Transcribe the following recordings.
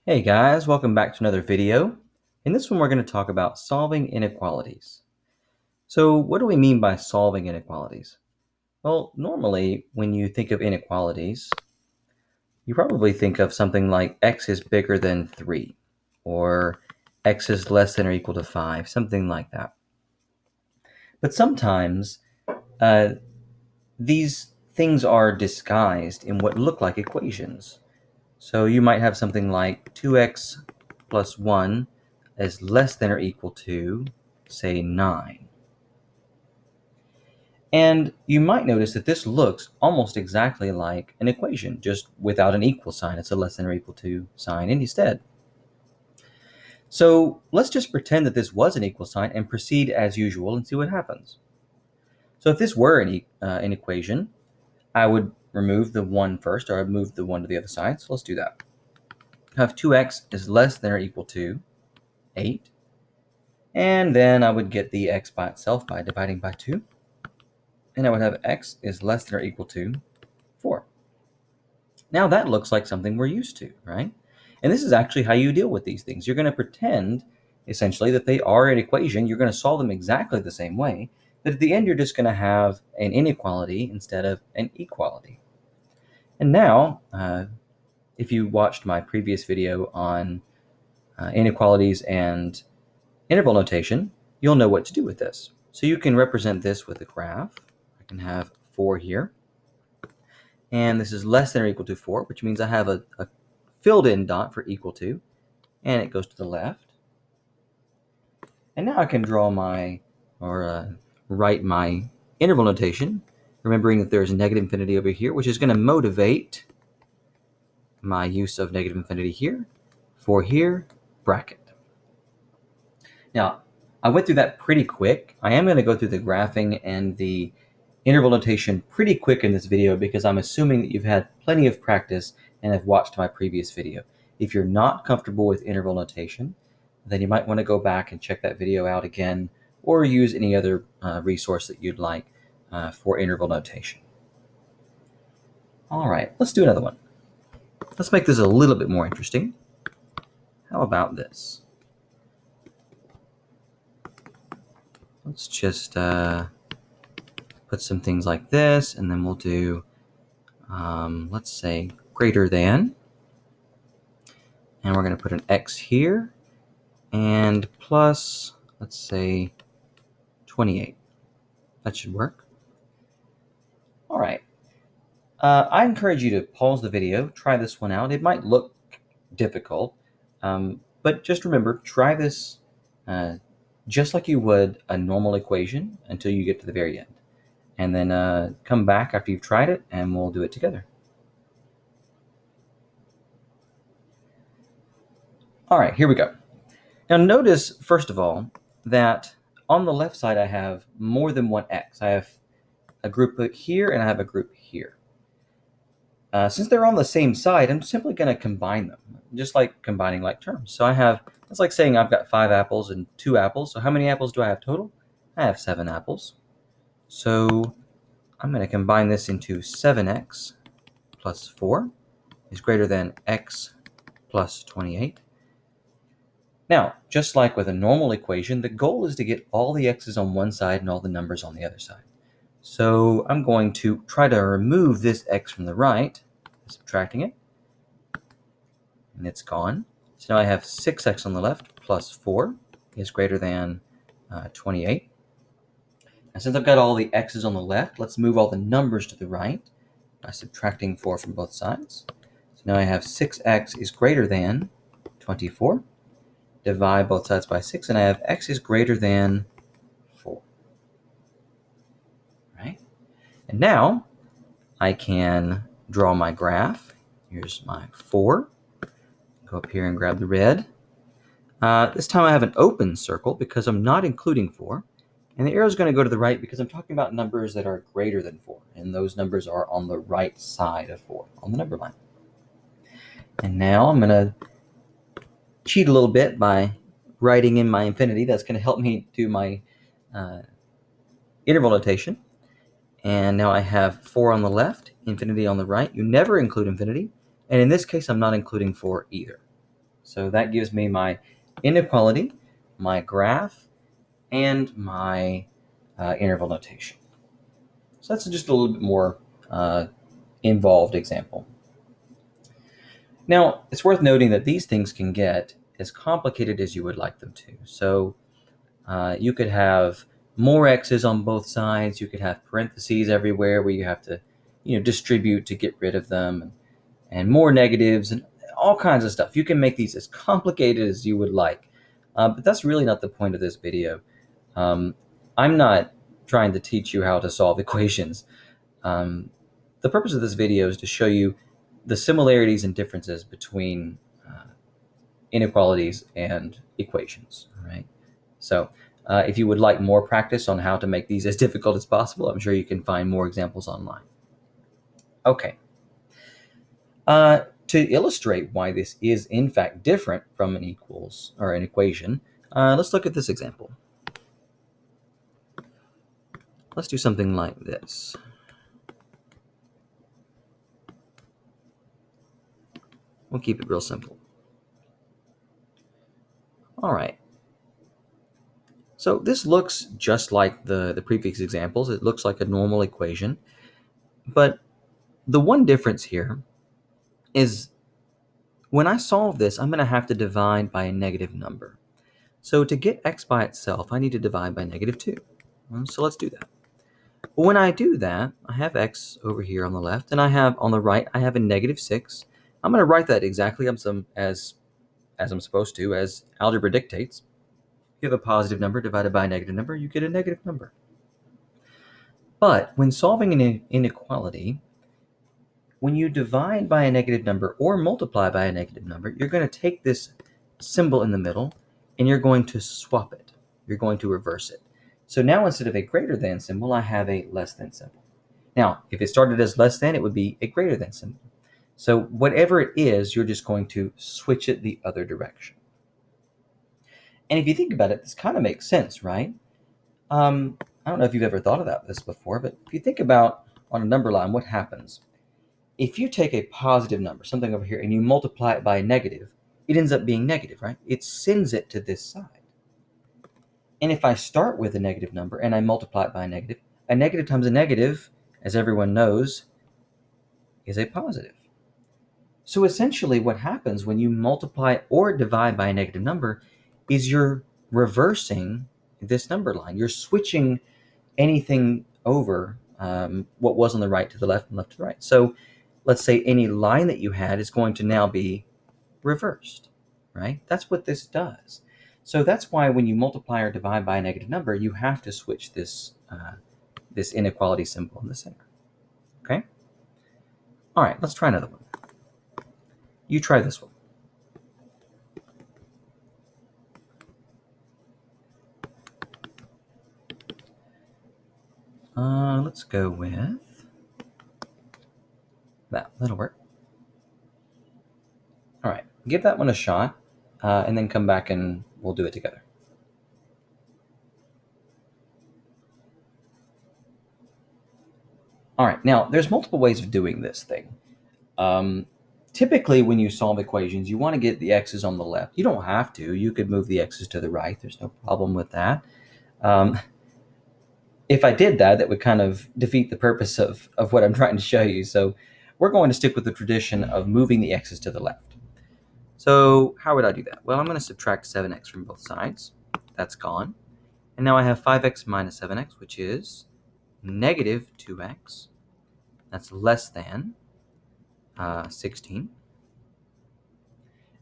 Hey guys, welcome back to another video. In this one, we're going to talk about solving inequalities. So what do we mean by solving inequalities? Well, normally when you think of inequalities, you probably think of something like x is bigger than 3 or x is less than or equal to 5, something like that. But sometimes uh, these things are disguised in what look like equations. So you might have something like 2x plus 1 is less than or equal to, say, 9. And you might notice that this looks almost exactly like an equation, just without an equal sign. It's a less than or equal to sign instead. So let's just pretend that this was an equal sign and proceed as usual and see what happens. So if this were an equation, I would remove the 1 first, or I'd move the 1 to the other side. So let's do that. I have 2x is less than or equal to 8. And then I would get the x by itself by dividing by 2. And I would have x is less than or equal to 4. Now that looks like something we're used to, right? And this is actually how you deal with these things. You're going to pretend, essentially, that they are an equation. You're going to solve them exactly the same way. But at the end, you're just going to have an inequality instead of an equality. And now, if you watched my previous video on inequalities and interval notation, you'll know what to do with this. So you can represent this with a graph. I can have 4 here. And this is less than or equal to 4, which means I have a filled in dot for equal to, and it goes to the left. And now I can draw write my interval notation, remembering that there's a negative infinity over here, which is going to motivate my use of negative infinity here, 4 here, bracket. Now, I went through that pretty quick. I am going to go through the graphing and the interval notation pretty quick in this video because I'm assuming that you've had plenty of practice and have watched my previous video. If you're not comfortable with interval notation, then you might want to go back and check that video out again or use any other resource that you'd like for interval notation. All right, let's do another one. Let's make this a little bit more interesting. How about this? Let's just put some things like this, and then we'll do, let's say, greater than. And we're going to put an x here, and plus, let's say, 28. That should work. All right. I encourage you to pause the video, try this one out. It might look difficult, but just remember, try this just like you would a normal equation until you get to the very end. And then come back after you've tried it, and we'll do it together. All right, here we go. Now notice, first of all, that on the left side I have more than one x. I have a group here, and I have a group here. Since they're on the same side, I'm simply going to combine them, just like combining like terms. So it's like saying I've got 5 apples and 2 apples. So how many apples do I have total? I have 7 apples. So I'm going to combine this into 7x plus 4 is greater than x plus 28. Now, just like with a normal equation, the goal is to get all the x's on one side and all the numbers on the other side. So I'm going to try to remove this x from the right, subtracting it, and it's gone. So now I have 6x on the left plus 4 is greater than 28. And since I've got all the x's on the left, let's move all the numbers to the right by subtracting 4 from both sides. So now I have 6x is greater than 24. Divide both sides by 6, and I have x is greater than 4. Right? And now I can draw my graph. Here's my 4. Go up here and grab the red. This time I have an open circle because I'm not including 4. And the arrow is going to go to the right because I'm talking about numbers that are greater than 4. And those numbers are on the right side of 4 on the number line. And now I'm going to cheat a little bit by writing in my infinity. That's going to help me do my interval notation. And now I have 4 on the left, infinity on the right. You never include infinity. And in this case, I'm not including 4 either. So that gives me my inequality, my graph, and my interval notation. So that's just a little bit more involved example. Now, it's worth noting that these things can get as complicated as you would like them to. So you could have more x's on both sides. You could have parentheses everywhere where you have to, distribute to get rid of them, and more negatives and all kinds of stuff. You can make these as complicated as you would like, but that's really not the point of this video. I'm not trying to teach you how to solve equations. The purpose of this video is to show you the similarities and differences between inequalities and equations, right? So if you would like more practice on how to make these as difficult as possible, I'm sure you can find more examples online. Okay. To illustrate why this is in fact different from an equals or an equation, let's look at this example. Let's do something like this. We'll keep it real simple. All right. So this looks just like the previous examples. It looks like a normal equation. But the one difference here is when I solve this, I'm going to have to divide by a negative number. So to get x by itself, I need to divide by -2. So let's do that. When I do that, I have x over here on the left, and I have on the right, I have a -6. I'm going to write that exactly as I'm supposed to, as algebra dictates. You have a positive number divided by a negative number, you get a negative number. But when solving an inequality, when you divide by a negative number or multiply by a negative number, you're going to take this symbol in the middle and you're going to swap it. You're going to reverse it. So now instead of a greater than symbol, I have a less than symbol. Now, if it started as less than, it would be a greater than symbol. So whatever it is, you're just going to switch it the other direction. And if you think about it, this kind of makes sense, right? I don't know if you've ever thought about this before, but if you think about on a number line, what happens? If you take a positive number, something over here, and you multiply it by a negative, it ends up being negative, right? It sends it to this side. And if I start with a negative number and I multiply it by a negative times a negative, as everyone knows, is a positive. So essentially what happens when you multiply or divide by a negative number is you're reversing this number line. You're switching anything over, what was on the right to the left and left to the right. So let's say any line that you had is going to now be reversed, right? That's what this does. So that's why when you multiply or divide by a negative number, you have to switch this inequality symbol in the center. Okay? All right, let's try another one. You try this one. Let's go with that. That'll work. All right, give that one a shot, and then come back and we'll do it together. All right, now there's multiple ways of doing this thing. Typically, when you solve equations, you want to get the x's on the left. You don't have to. You could move the x's to the right. There's no problem with that. If I did that, that would kind of defeat the purpose of what I'm trying to show you. So we're going to stick with the tradition of moving the x's to the left. So how would I do that? Well, I'm going to subtract 7x from both sides. That's gone. And now I have 5x minus 7x, which is negative 2x. That's less than 16.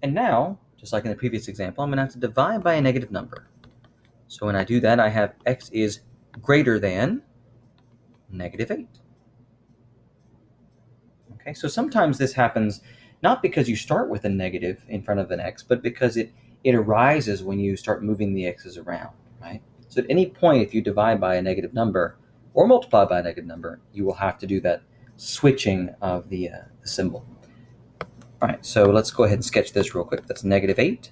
And now, just like in the previous example, I'm going to have to divide by a negative number. So when I do that, I have x is greater than -8. Okay, so sometimes this happens not because you start with a negative in front of an x, but because it arises when you start moving the x's around, right? So at any point, if you divide by a negative number or multiply by a negative number, you will have to do that switching of the symbol. All right, so let's go ahead and sketch this real quick. That's -8,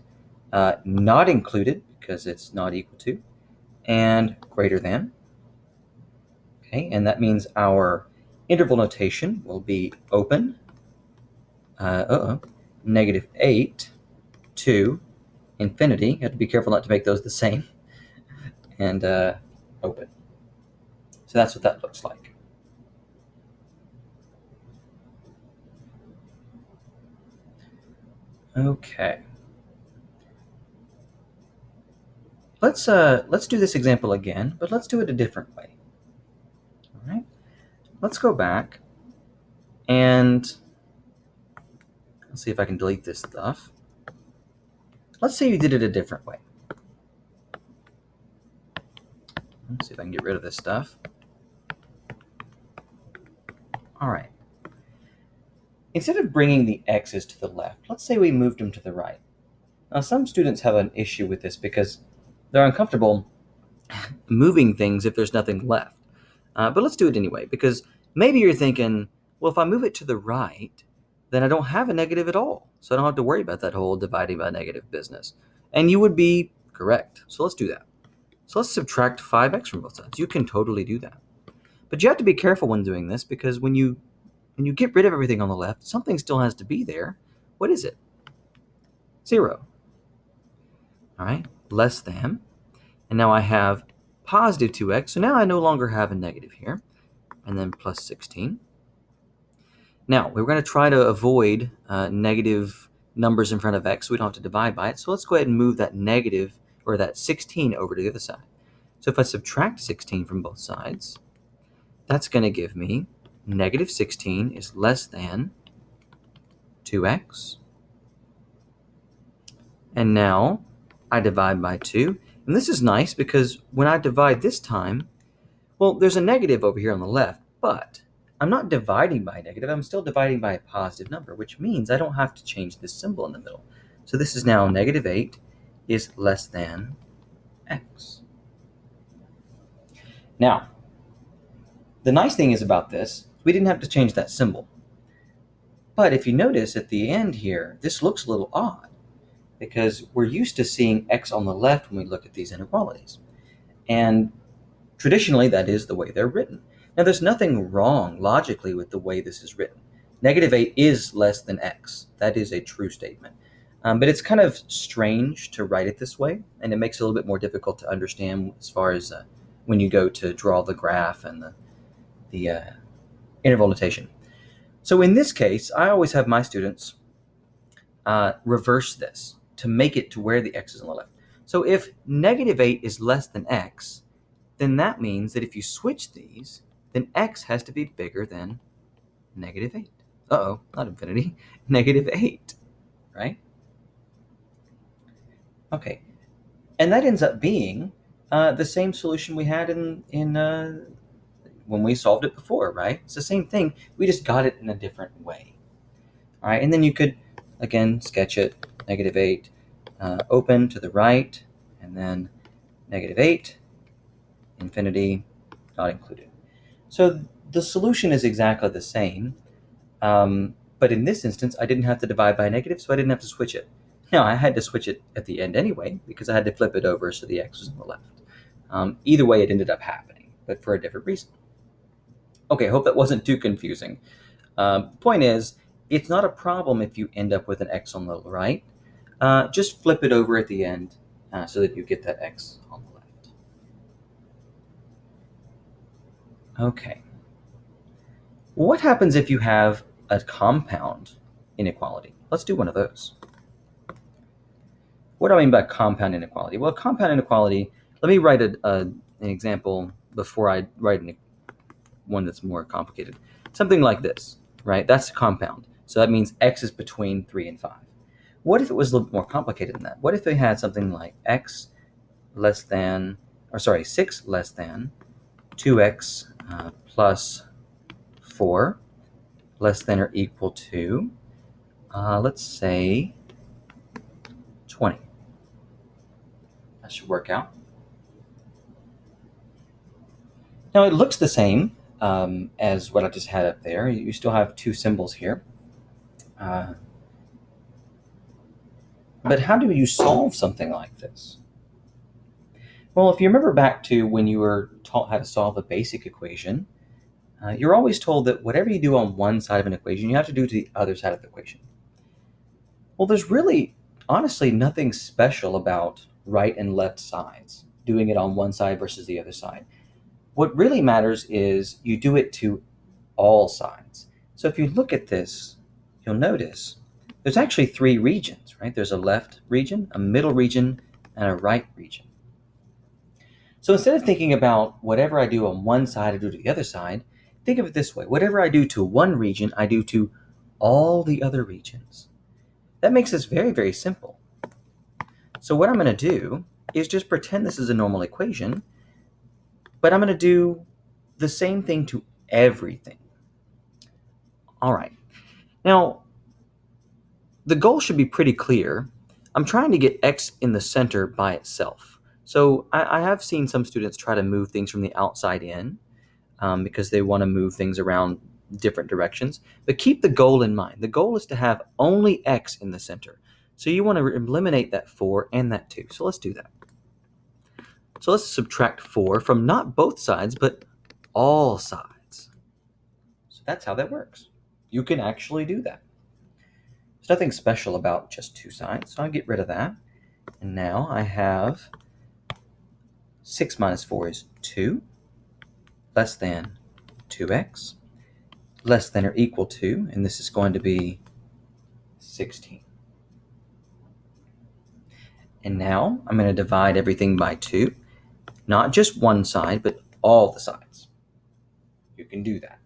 not included because it's not equal to, and greater than. Okay, and that means our interval notation will be open, -8, 2, infinity. You have to be careful not to make those the same. And open. So that's what that looks like. Okay. Let's do this example again, but let's do it a different way. All right. Let's go back and let's see if I can delete this stuff. Let's say you did it a different way. Let's see if I can get rid of this stuff. All right. Instead of bringing the x's to the left, let's say we moved them to the right. Now, some students have an issue with this because they're uncomfortable moving things if there's nothing left. But let's do it anyway, because maybe you're thinking, well, if I move it to the right, then I don't have a negative at all. So I don't have to worry about that whole dividing by negative business. And you would be correct. So let's do that. So let's subtract 5x from both sides. You can totally do that. But you have to be careful when doing this, because when you get rid of everything on the left, something still has to be there. What is it? 0. All right, less than. And now I have positive 2x. So now I no longer have a negative here. And then plus 16. Now, we're going to try to avoid negative numbers in front of x, so we don't have to divide by it. So let's go ahead and move that negative, or that 16, over to the other side. So if I subtract 16 from both sides, that's going to give me negative 16 is less than 2x. And now I divide by 2. And this is nice because when I divide this time, well, there's a negative over here on the left, but I'm not dividing by a negative. I'm still dividing by a positive number, which means I don't have to change this symbol in the middle. So this is now negative 8 is less than x. Now, the nice thing is about this, we didn't have to change that symbol. But if you notice at the end here, this looks a little odd because we're used to seeing x on the left when we look at these inequalities. And traditionally, that is the way they're written. Now, there's nothing wrong logically with the way this is written. Negative 8 is less than x. That is a true statement. But it's kind of strange to write it this way, and it makes it a little bit more difficult to understand as far as when you go to draw the graph and the interval notation. So in this case, I always have my students reverse this to make it to where the x is on the left. So if negative 8 is less than x, then that means that if you switch these, then x has to be bigger than negative 8. Uh-oh, not infinity, negative 8, right? Okay, and that ends up being the same solution we had in when we solved it before, right? It's the same thing, we just got it in a different way. All right, and then you could, again, sketch it, negative 8, open to the right, and then negative 8, infinity, not included. So the solution is exactly the same, but in this instance, I didn't have to divide by a negative, so I didn't have to switch it. Now, I had to switch it at the end anyway, because I had to flip it over so the x was on the left. Either way, it ended up happening, but for a different reason. Okay, hope that wasn't too confusing. Point is, it's not a problem if you end up with an x on the right. Just flip it over at the end so that you get that x on the left. Okay. What happens if you have a compound inequality? Let's do one of those. What do I mean by compound inequality? Well, compound inequality, let me write an example before I write one that's more complicated. Something like this, right? That's a compound. So that means x is between 3 and 5. What if it was a little bit more complicated than that? What if they had something like x less than, 6 less than 2x plus 4 less than or equal to, let's say, 20. That should work out. Now it looks the same as what I just had up there. You still have two symbols here. But how do you solve something like this? Well, if you remember back to when you were taught how to solve a basic equation, you're always told that whatever you do on one side of an equation, you have to do to the other side of the equation. Well, there's really honestly nothing special about right and left sides, doing it on one side versus the other side. What really matters is you do it to all sides. So if you look at this, you'll notice there's actually three regions, right? There's a left region, a middle region, and a right region. So instead of thinking about whatever I do on one side, I do to the other side, think of it this way. Whatever I do to one region, I do to all the other regions. That makes this very, very simple. So what I'm going to do is just pretend this is a normal equation, but I'm going to do the same thing to everything. All right. Now, the goal should be pretty clear. I'm trying to get x in the center by itself. So I have seen some students try to move things from the outside in because they want to move things around different directions. But keep the goal in mind. The goal is to have only x in the center. So you want to eliminate that 4 and that 2. So let's do that. So let's subtract 4 from not both sides, but all sides. So that's how that works. You can actually do that. There's nothing special about just two sides, so I'll get rid of that. And now I have 6 minus 4 is 2, less than 2x, less than or equal to, and this is going to be 16. And now I'm going to divide everything by 2, not just one side, but all the sides. You can do that.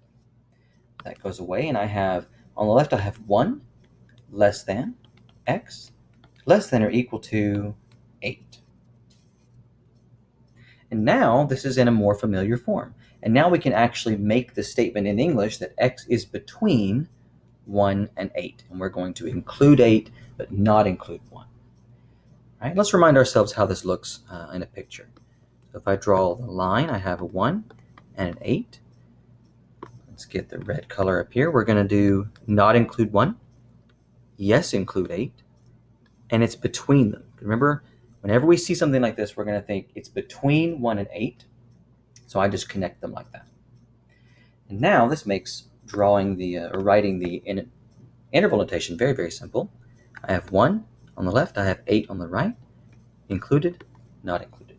That goes away, and I have, on the left, I have 1 less than x, less than or equal to 8. And now this is in a more familiar form. And now we can actually make the statement in English that x is between 1 and 8. And we're going to include 8, but not include 1. All right, let's remind ourselves how this looks in a picture. So if I draw the line, I have a 1 and an 8. Let's get the red color up here. We're going to do not include 1, yes include 8, and it's between them. Remember, whenever we see something like this, we're going to think it's between 1 and 8. So I just connect them like that. And now this makes drawing or writing the interval notation very, very simple. I have 1 on the left, I have 8 on the right, included, not included.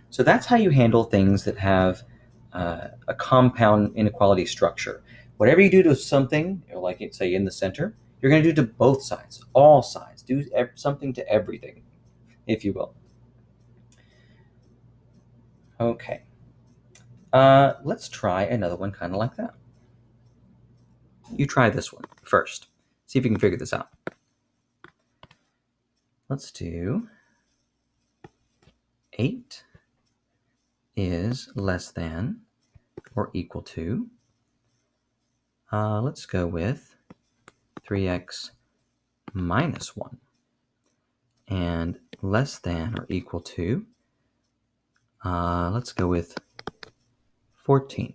So that's how you handle things that have a compound inequality structure. Whatever you do to something, like it say in the center, you're going to do to both sides, all sides. Do something to everything, if you will. Okay. Let's try another one kind of like that. You try this one first. See if you can figure this out. Let's do 8 is less than or equal to, let's go with 3x minus 1. And less than or equal to, let's go with 14.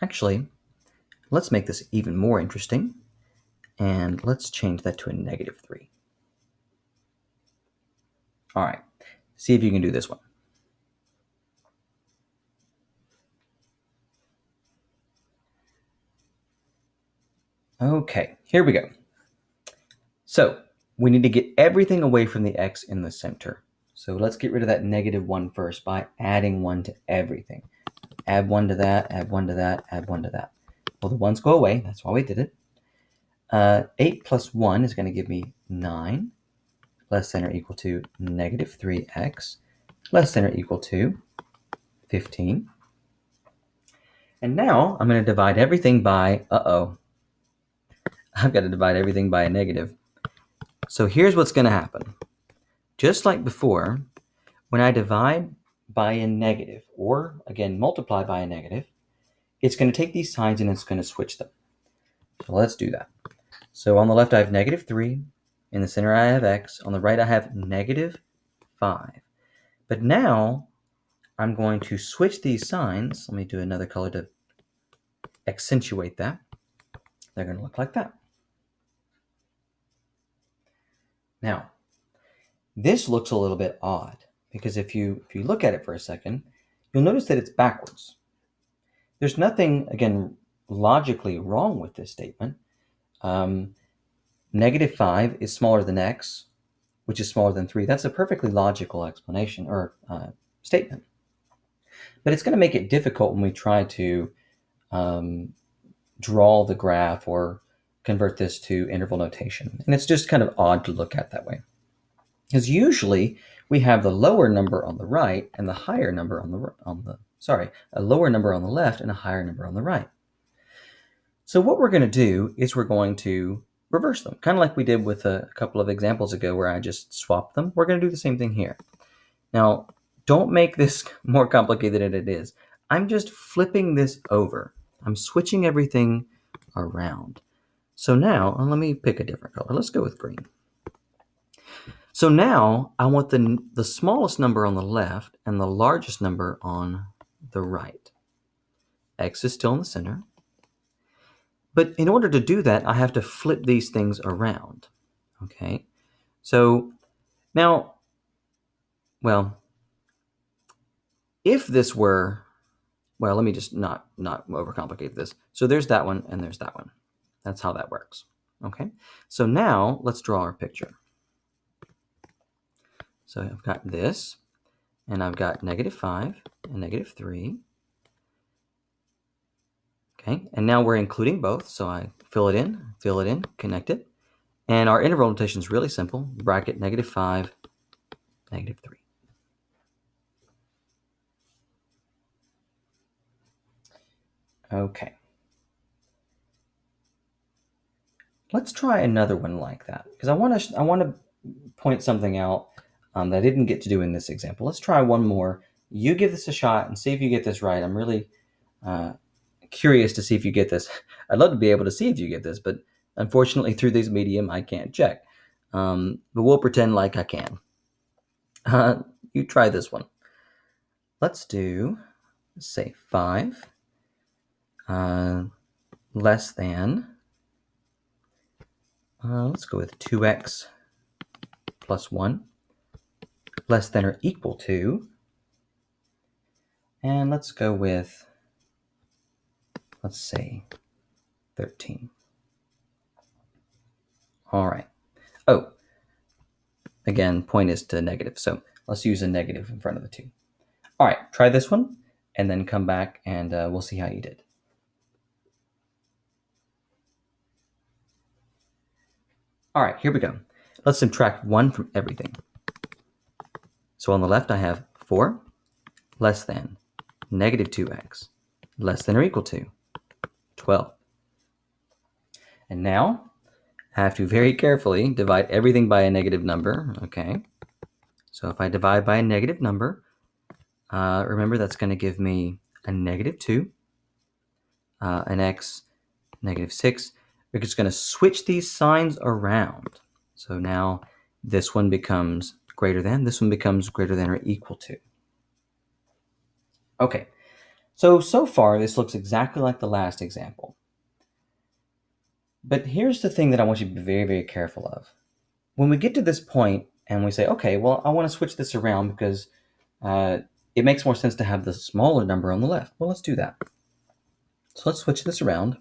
Actually, let's make this even more interesting, and let's change that to a negative 3. All right, see if you can do this one. Okay, here we go. So we need to get everything away from the x in the center. So let's get rid of that negative 1 first by adding 1 to everything. Add 1 to that, add 1 to that, add 1 to that. Well, the 1s go away. That's why we did it. 8 plus 1 is going to give me 9, less than or equal to negative 3x, less than or equal to 15. And now I'm going to divide everything by, I've got to divide everything by a negative. So here's what's going to happen. Just like before, when I divide by a negative, or again, multiply by a negative, it's going to take these signs and it's going to switch them. So let's do that. So on the left, I have negative 3. In the center, I have x. On the right, I have negative 5. But now, I'm going to switch these signs. Let me do another color to accentuate that. They're going to look like that. Now, this looks a little bit odd, because if you look at it for a second, you'll notice that it's backwards. There's nothing, again, logically wrong with this statement. -5 is smaller than x, which is smaller than 3. That's a perfectly logical explanation or statement. But it's going to make it difficult when we try to draw the graph or convert this to interval notation. And it's just kind of odd to look at that way. Because usually we have the lower number on the right and the higher number a lower number on the left and a higher number on the right. So what we're going to do is we're going to reverse them, kind of like we did with a couple of examples ago where I just swapped them. We're going to do the same thing here. Now, don't make this more complicated than it is. I'm just flipping this over. I'm switching everything around. So now, let me pick a different color. Let's go with green. So now I want the smallest number on the left and the largest number on the right. X is still in the center. But in order to do that, I have to flip these things around. Okay? So now, well, if this were, well, let me just not overcomplicate this. So there's that one and there's that one. That's how that works. Okay? So now let's draw our picture. So I've got this, and I've got -5 and -3. Okay, and now we're including both, so I fill it in, connect it. And our interval notation is really simple, bracket -5, -3. Okay. Let's try another one like that, because I want to point something out that I didn't get to do in this example. Let's try one more. You give this a shot and see if you get this right. I'm really curious to see if you get this. I'd love to be able to see if you get this, but unfortunately through this medium I can't check. But we'll pretend like I can. You try this one. Let's do, say, 5 less than, let's go with 2x plus 1 less than or equal to, and let's go with, let's say, 13. All right. Oh, again, point is to negative, so let's use a negative in front of the 2. All right, try this one, and then come back and we'll see how you did. All right, here we go. Let's subtract 1 from everything. So on the left, I have 4 less than -2x less than or equal to 12. And now I have to very carefully divide everything by a negative number. Okay. So if I divide by a negative number, remember that's going to give me a -2, an x, -6. We're just going to switch these signs around. So now this one becomes greater than, this one becomes greater than or equal to. Okay, so far this looks exactly like the last example. But here's the thing that I want you to be very, very careful of. When we get to this point and we say, okay, well, I want to switch this around because it makes more sense to have the smaller number on the left. Well, let's do that. So let's switch this around.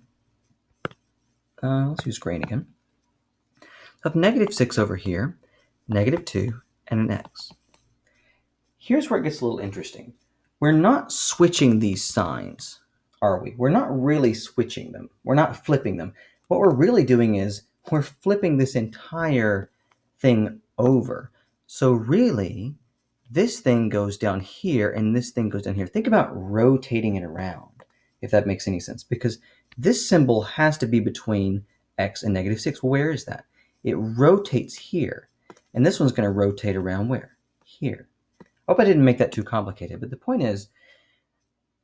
Let's use green again. I have -6 over here, -2, and an x. Here's where it gets a little interesting. We're not switching these signs, are we? We're not really switching them. We're not flipping them. What we're really doing is we're flipping this entire thing over. So really, this thing goes down here and this thing goes down here. Think about rotating it around, if that makes any sense, because this symbol has to be between x and -6. Well, where is that? It rotates here. And this one's going to rotate around where? Here. I hope I didn't make that too complicated, but the point is,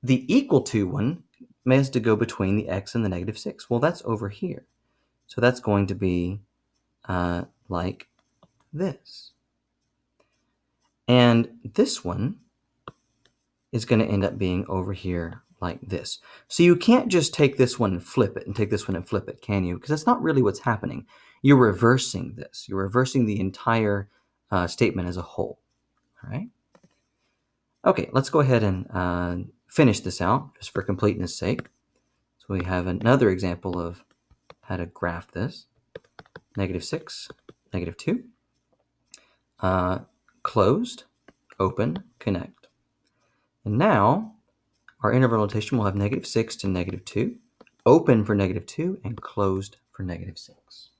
the equal to one has to go between the x and the -6. Well, that's over here. So that's going to be like this. And this one is going to end up being over here like this. So you can't just take this one and flip it and take this one and flip it, can you? Because that's not really what's happening. You're reversing this. You're reversing the entire statement as a whole. All right? Okay, let's go ahead and finish this out just for completeness sake. So So we have another example of how to graph this. -6, -2. Closed, open, connect. And now our interval notation will have -6 to -2, open for -2, and closed for -6.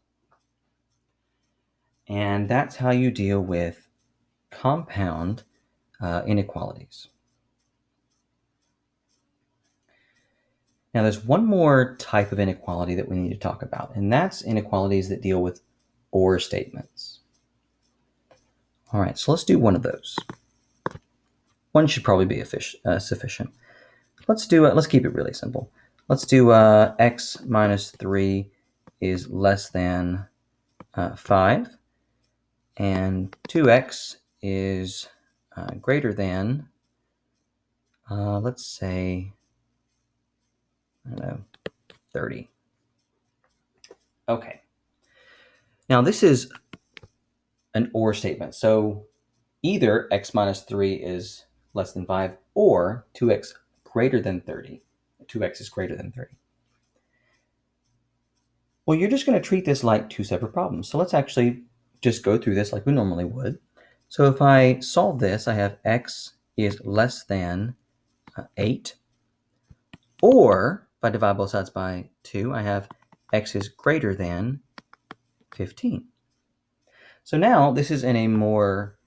And that's how you deal with compound inequalities. Now, there's one more type of inequality that we need to talk about, and that's inequalities that deal with or statements. All right, so let's do one of those. One should probably be sufficient. Let's keep it really simple. Let's do x minus 3 is less than 5, and 2x is greater than, let's say, I don't know, 30. Okay. Now this is an or statement. So either x minus 3 is less than 5 or 2x greater than 30. 2x is greater than 30. Well, you're just going to treat this like two separate problems. So let's actually just go through this like we normally would. So if I solve this, I have x is less than 8. Or if I divide both sides by 2, I have x is greater than 15. So now this is in a more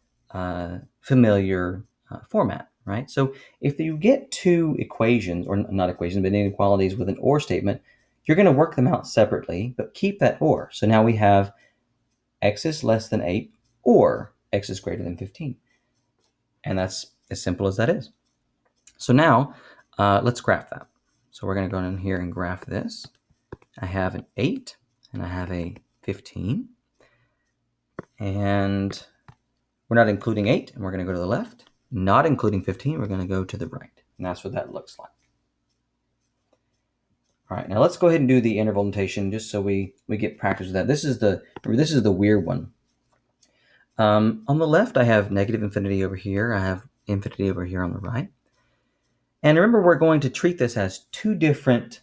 familiar format, right? So if you get two equations, or not equations, but inequalities with an or statement, you're going to work them out separately, but keep that or. So now we have x is less than 8 or x is greater than 15. And that's as simple as that is. So now let's graph that. So we're going to go in here and graph this. I have an 8 and I have a 15. And we're not including 8, and we're going to go to the left. Not including 15, we're going to go to the right. And that's what that looks like. All right, now let's go ahead and do the interval notation just so we get practice with that. This is the weird one. On the left, I have negative infinity over here. I have infinity over here on the right. And remember, we're going to treat this as two different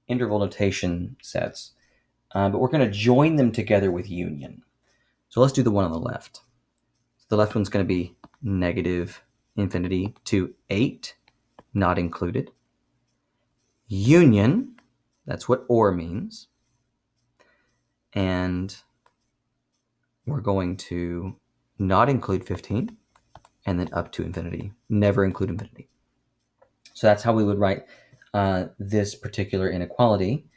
interval notation sets, but we're going to join them together with union. So let's do the one on the left. So the left one's going to be negative infinity to 8, not included. Union, that's what or means. And we're going to not include 15, and then up to infinity. Never include infinity. So that's how we would write this particular inequality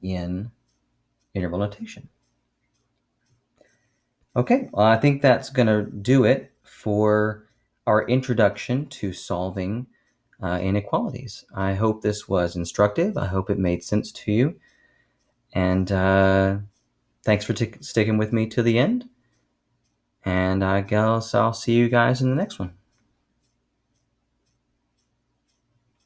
in interval notation. Okay, well, I think that's going to do it for our introduction to solving inequalities. I hope this was instructive. I hope it made sense to you. And thanks for sticking with me to the end. And I guess I'll see you guys in the next one.